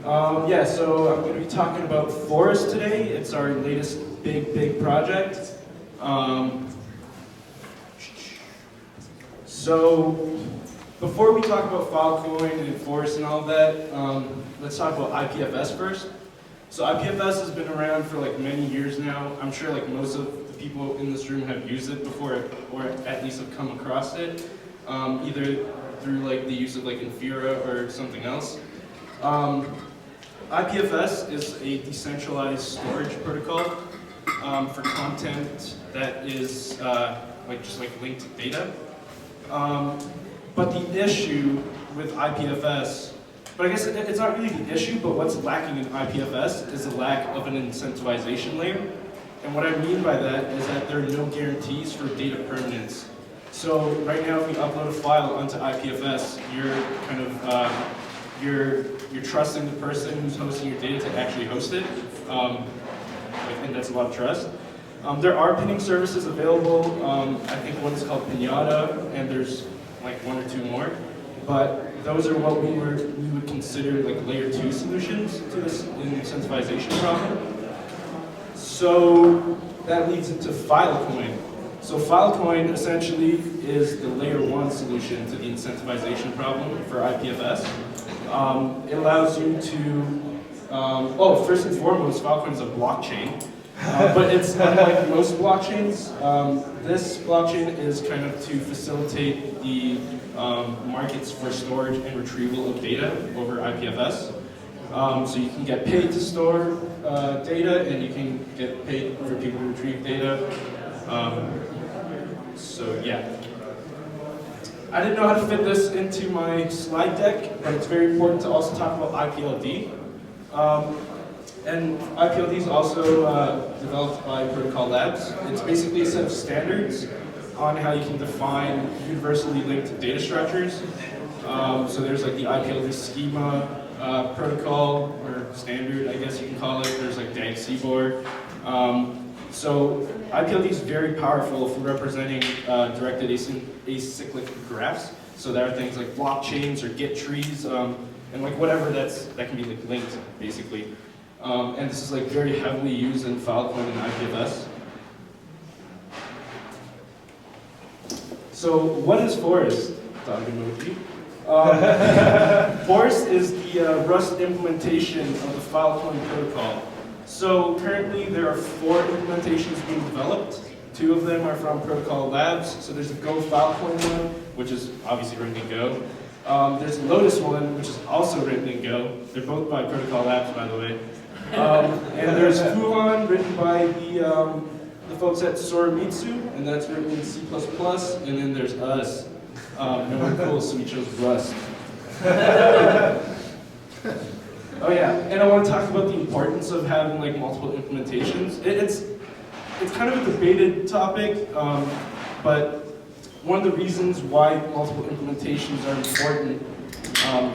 Yeah, so I'm going to be talking about Forest today. It's our latest big project. So before we talk about Filecoin and Forest and all that, let's talk about IPFS first. So IPFS has been around for like many years now. I'm sure like most of the people in this room have used it before, or at least have come across it, either through like the use of like Infura or something else. IPFS is a decentralized storage protocol for content that is just linked data. But the issue with IPFS, but I guess it's not really the issue, but what's lacking in IPFS is a lack of an incentivization layer. And what I mean by that is that there are no guarantees for data permanence. So right now, if you upload a file onto IPFS, you're kind of you're trusting the person who's hosting your data to actually host it. I think that's a lot of trust. There are pinning services available. I think one is called Pinata, and there's like one or two more. But those are what we would consider like layer 2 solutions to this incentivization problem. So that leads into Filecoin. So Filecoin essentially is the layer 1 solution to the incentivization problem for IPFS. It allows you to, first and foremost, Filecoin is a blockchain, but it's unlike most blockchains. This blockchain is kind of to facilitate the markets for storage and retrieval of data over IPFS. So you can get paid to store data, and you can get paid for people to retrieve data. So yeah. I didn't know how to fit this into my slide deck, but it's very important to also talk about IPLD. And IPLD is also developed by Protocol Labs. It's basically a set of standards on how you can define universally linked data structures. So there's like the IPLD schema protocol, or standard, I guess you can call it. There's like DAG-CBOR. So IPLD is very powerful for representing directed acyclic graphs. So there are things like blockchains or Git trees, and like whatever that can be like linked, basically. And this is like very heavily used in Filecoin and IPFS. So what is Forest? Dog emoji. Forest is the Rust implementation of the Filecoin protocol. So currently there are 4 implementations being developed. 2 of them are from Protocol Labs. So there's a Go Filecoin one, which is obviously written in Go. There's a Lotus one, which is also written in Go. They're both by Protocol Labs, by the way. And there's Fuhan, written by the folks at Soramitsu, and that's written in C++. And then there's us. No one cool, so we chose Rust. Oh yeah, and I want to talk about the importance of having like multiple implementations. It's kind of a debated topic, but one of the reasons why multiple implementations are important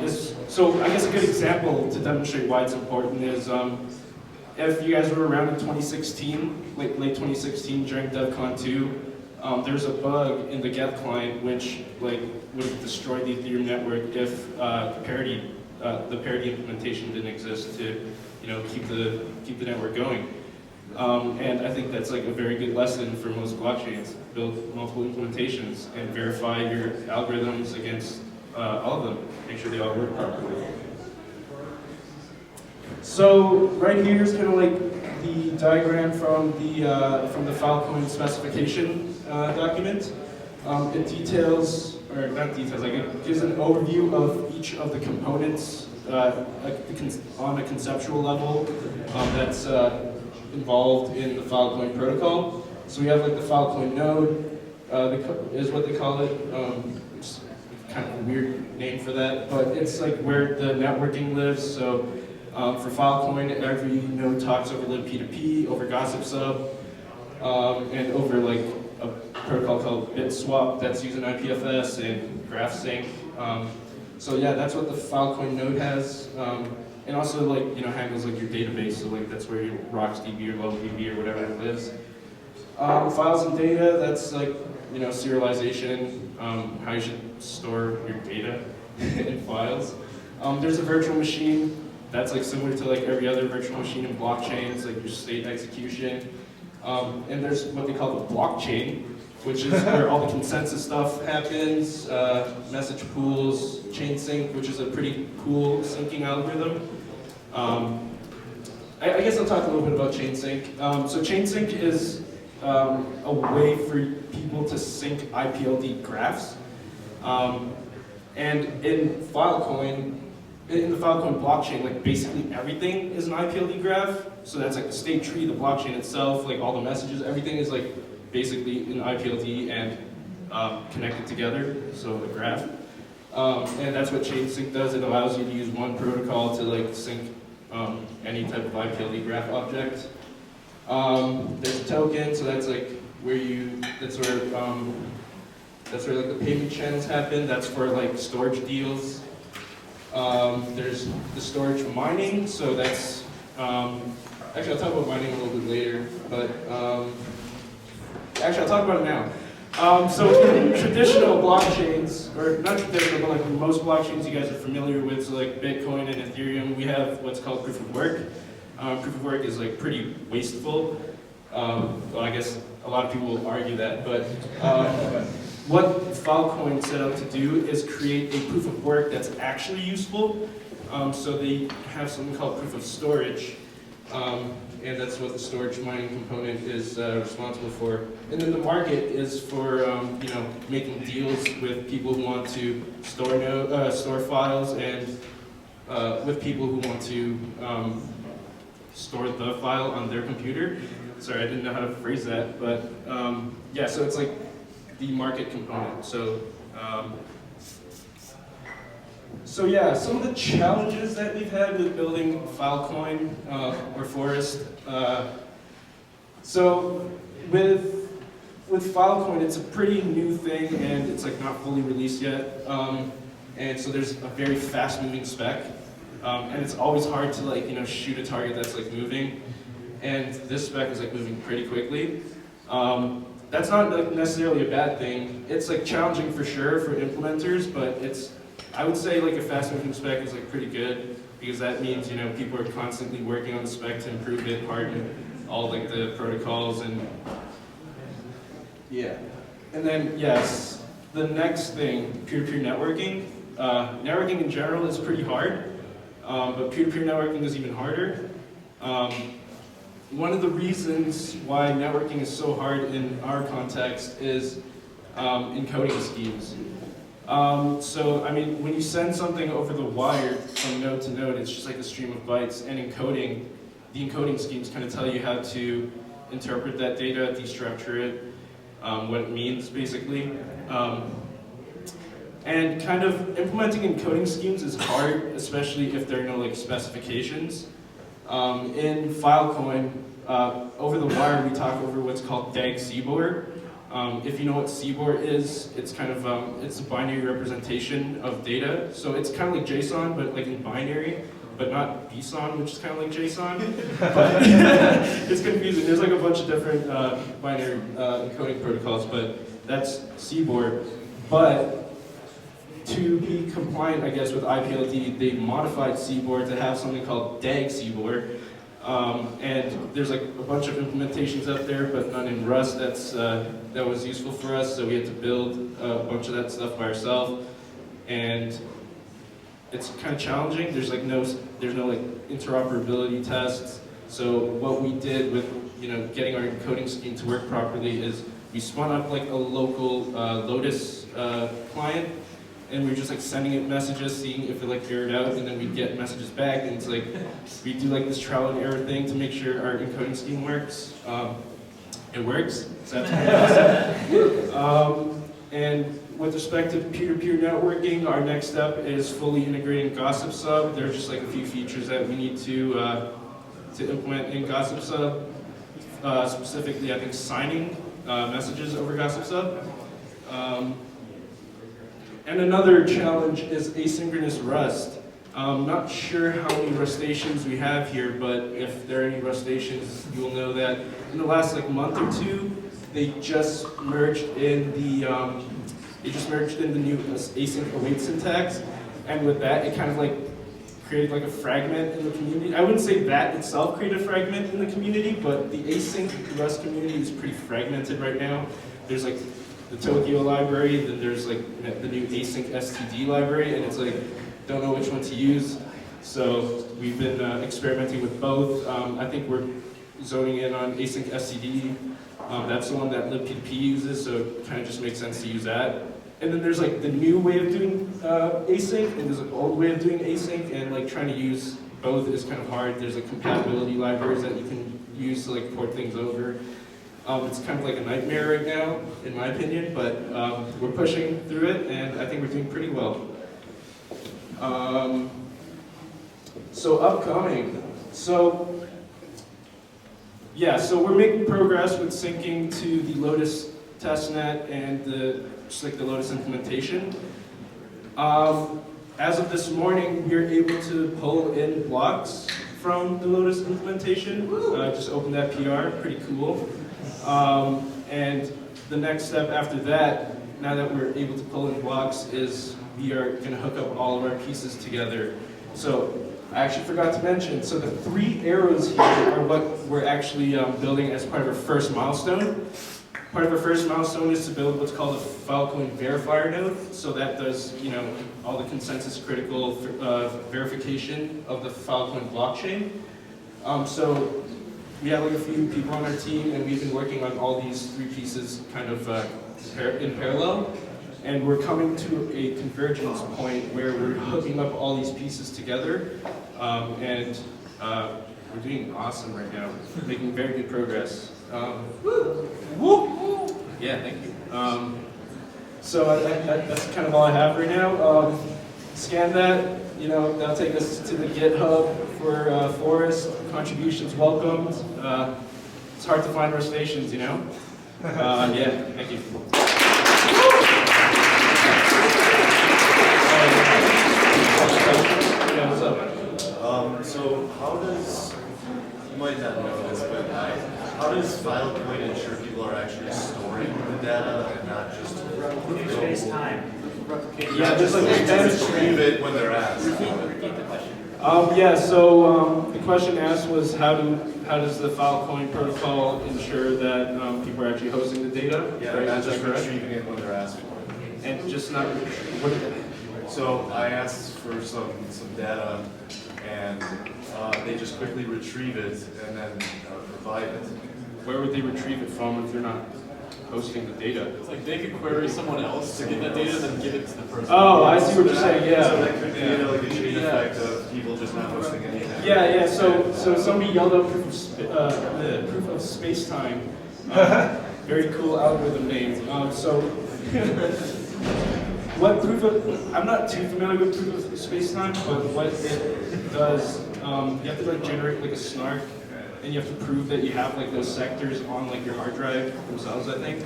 is, so I guess a good example to demonstrate why it's important is if you guys were around in 2016, late 2016 during DevCon 2, there's a bug in the Geth client which like would destroy the Ethereum network if the parity implementation didn't exist to, keep the network going. And I think that's like a very good lesson for most blockchains. Build multiple implementations and verify your algorithms against all of them. Make sure they all work properly. So right here is kind of like the diagram from the Filecoin specification document. It details, or not details, like it gives an overview of each of the components on a conceptual level that's involved in the Filecoin protocol. So we have like the Filecoin node, is what they call it. It's kind of a weird name for that, but it's like where the networking lives. So for Filecoin, every node talks over libp2p, over gossip sub, and over like a protocol called BitSwap that's using IPFS and GraphSync. So yeah, that's what the Filecoin node has. And also like, handles like your database, so like that's where your RocksDB or LoveDB or whatever it lives. Files and data, that's like, serialization, how you should store your data in files. There's a virtual machine That's like similar to like every other virtual machine in blockchains, like your state execution. And there's what they call the blockchain, which is where all the consensus stuff happens, message pools, ChainSync, which is a pretty cool syncing algorithm. I guess I'll talk a little bit about ChainSync. So ChainSync is a way for people to sync IPLD graphs. And in Filecoin, in the Filecoin blockchain, like basically everything is an IPLD graph. So that's like the state tree, the blockchain itself, like all the messages, everything is like basically an IPLD and connected together, so a graph. And that's what ChainSync does. It allows you to use one protocol to like sync any type of IPLD graph object. There's a token, so that's like where that's where like the payment channels happen. That's for like storage deals. There's the storage for mining, so that's actually I'll talk about mining a little bit later, but actually I'll talk about it now. So in traditional blockchains, or not traditional, but like most blockchains you guys are familiar with, so like Bitcoin and Ethereum, we have what's called proof of work. Proof of work is like pretty wasteful. Well, I guess a lot of people will argue that, but what Filecoin set out to do is create a proof of work that's actually useful. So they have something called proof of storage, and that's what the storage mining component is responsible for. And then the market is for making deals with people who want to store files, and with people who want to store the file on their computer. Sorry, I didn't know how to phrase that, but yeah, so it's like the market component. So yeah, some of the challenges that we've had with building Filecoin or Forest. So with Filecoin, it's a pretty new thing, and it's like not fully released yet. And so there's a very fast-moving spec, and it's always hard to like shoot a target that's like moving. And this spec is like moving pretty quickly. That's not like necessarily a bad thing. It's like challenging for sure for implementers, but I would say like a fast-moving spec is like pretty good, because that means people are constantly working on the spec to improve it, harden all like the protocols, and yeah. And then yes, the next thing, peer-to-peer networking. Networking in general is pretty hard, but peer-to-peer networking is even harder. One of the reasons why networking is so hard in our context is encoding schemes. So, I mean, when you send something over the wire from node to node, it's just like a stream of bytes, and encoding, the encoding schemes kind of tell you how to interpret that data, destructure it, what it means, basically. And kind of implementing encoding schemes is hard, especially if there are no like specifications. In Filecoin, over the wire, we talk over what's called DAG CBOR. If you know what CBOR is, it's kind of it's a binary representation of data. So it's kind of like JSON, but like in binary, but not BSON, which is kind of like JSON. But it's confusing. There's like a bunch of different binary encoding protocols, but that's CBOR. But to be compliant, I guess, with IPLD, they modified CBOR to have something called DAG CBOR. And there's like a bunch of implementations out there, but none in Rust that was useful for us, so we had to build a bunch of that stuff by ourselves. And it's kind of challenging. There's no like interoperability tests. So what we did with getting our encoding scheme to work properly is we spun up like a local Lotus client, and we were just like sending it messages, seeing if it like errored out, and then we'd get messages back, and it's like we do like this trial and error thing to make sure our encoding scheme works. It works. So that's pretty awesome. And with respect to peer-to-peer networking, our next step is fully integrating Gossip Sub. There's just like a few features that we need to implement in Gossip Sub. Specifically, I think signing messages over Gossip Sub. And another challenge is asynchronous Rust. Not sure how many Rustations we have here, but if there are any Rustations, you'll know that in the last like month or two, they just merged in the new async await syntax, and with that, it kind of like created like a fragment in the community. I wouldn't say that itself created a fragment in the community, but the async Rust community is pretty fragmented right now. There's like the Tokyo library, then there's like the new async STD library, and it's like, don't know which one to use. So we've been experimenting with both. I think we're zoning in on async STD. That's the one that libp2p uses, so it kind of just makes sense to use that. And then there's like the new way of doing async, and there's an old way of doing async, and like trying to use both is kind of hard. There's like compatibility libraries that you can use to like port things over. It's kind of like a nightmare right now, in my opinion, but we're pushing through it, and I think we're doing pretty well. So upcoming. So yeah, so we're making progress with syncing to the Lotus testnet and just like the Lotus implementation. As of this morning, we're able to pull in blocks from the Lotus implementation. Just opened that PR, pretty cool. And the next step after that, now that we're able to pull in blocks, is we are going to hook up all of our pieces together. So I actually forgot to mention, so the 3 arrows here are what we're actually building as part of our first milestone. Part of our first milestone is to build what's called a Filecoin verifier node. So that does, all the consensus critical verification of the Filecoin blockchain. So we have like a few people on our team, and we've been working on all these 3 pieces kind of in parallel. And we're coming to a convergence point where we're hooking up all these pieces together. And we're doing awesome right now, making very good progress. Yeah, thank you. So that's kind of all I have right now. Scan that, that'll take us to the GitHub for Forest. Contributions welcomed. It's hard to find Rust stations, Yeah, thank you. Yeah, what's up? So how does, you might not know this, but how does Filecoin ensure people are actually storing the data and not just space time? Yeah, there's like retrieve it when they're asked? Repeat the question. Yeah, so the question asked was how does the Filecoin protocol ensure that people are actually hosting the data? Yeah, right? not just retrieving it when they're asked for it. And just not, So I asked for some data, and they just quickly retrieve it and then provide it. where would they retrieve it from if they're not hosting the data? It's like they could query someone else to get that data and then give it to the person. Oh, I see what you're saying, yeah. So that could create like a chain effect of people just not hosting anything. Yeah, so somebody yelled out proof of space-time. Very cool algorithm name. What proof of, I'm not too familiar with proof of space-time, but what it does, you have to like generate like a snark, and you have to prove that you have like those sectors on like your hard drive themselves, I think.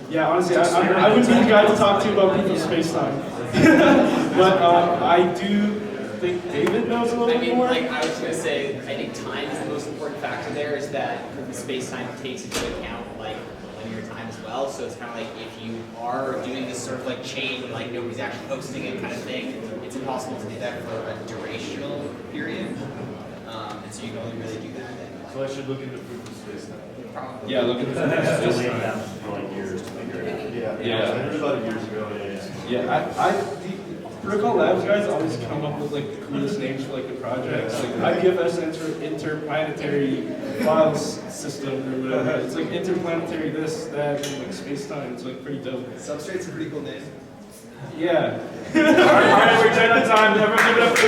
Yeah, honestly, I wouldn't be the guy to talk to about proof of space-time. But I do think David knows a little bit more. I was going to say, I think time is the most important factor there, is that the space-time takes into account linear time as well. So it's kind of like if you are doing this sort of like chain, like nobody's actually hosting it kind of thing, it's impossible to do that for a durational period. And so you can only really do that then. So I should look into proof of space now. Probably. Yeah, look at Still the laying down for like years to figure it out. Yeah, I heard about it years ago. the Protocol Labs guys always come up with like the coolest names for like the projects, like IPFS interplanetary files system or whatever. It's like interplanetary this, that, and like space-time. It's like pretty dope. Substrate's a pretty cool name. Yeah. All right, we're dead on time. Everyone give it up for